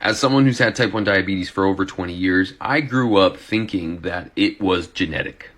As someone who's had type 1 diabetes for over 20 years, I grew up thinking that it was genetic.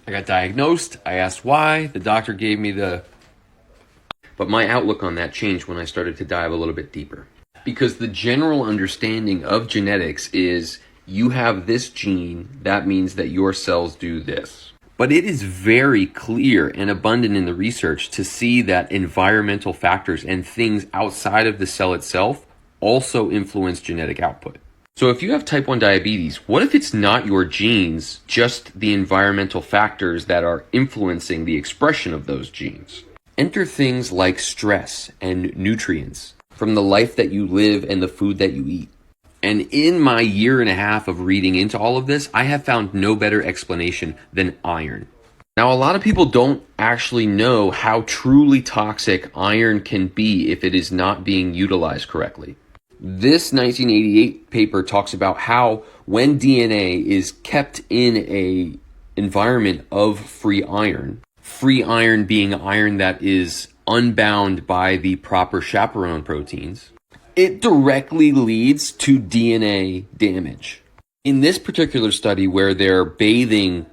I got diagnosed, I asked why, the doctor gave me but my outlook on that changed when I started to dive a little bit deeper. Because the general understanding of genetics is you have this gene, that means that your cells do this. But it is very clear and abundant in the research to see that environmental factors and things outside of the cell itself also influence genetic output. So if you have type 1 diabetes, what if it's not your genes, just the environmental factors that are influencing the expression of those genes? Enter things like stress and nutrients from the life that you live and the food that you eat. And in my year and a half of reading into all of this, I have found no better explanation than iron. Now, a lot of people don't actually know how truly toxic iron can be if it is not being utilized correctly. This 1988 paper talks about how when DNA is kept in an environment of free iron being iron that is unbound by the proper chaperone proteins, it directly leads to DNA damage. In this particular study where they're bathing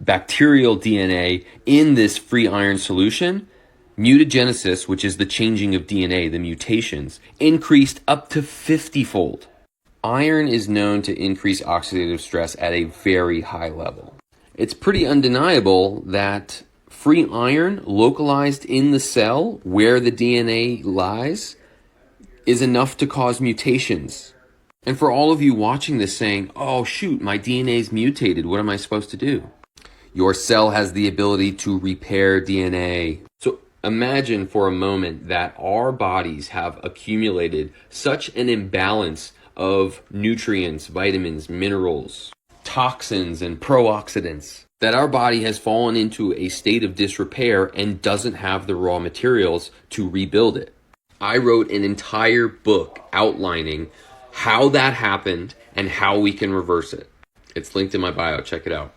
bacterial DNA in this free iron solution, mutagenesis, which is the changing of DNA, the mutations, increased up to 50-fold. Iron is known to increase oxidative stress at a very high level. It's pretty undeniable that free iron localized in the cell where the DNA lies is enough to cause mutations. And for all of you watching this saying, oh shoot, my DNA's mutated, what am I supposed to do? Your cell has the ability to repair DNA. So imagine for a moment that our bodies have accumulated such an imbalance of nutrients, vitamins, minerals, toxins, and pro-oxidants that our body has fallen into a state of disrepair and doesn't have the raw materials to rebuild it. I wrote an entire book outlining how that happened and how we can reverse it. It's linked in my bio. Check it out.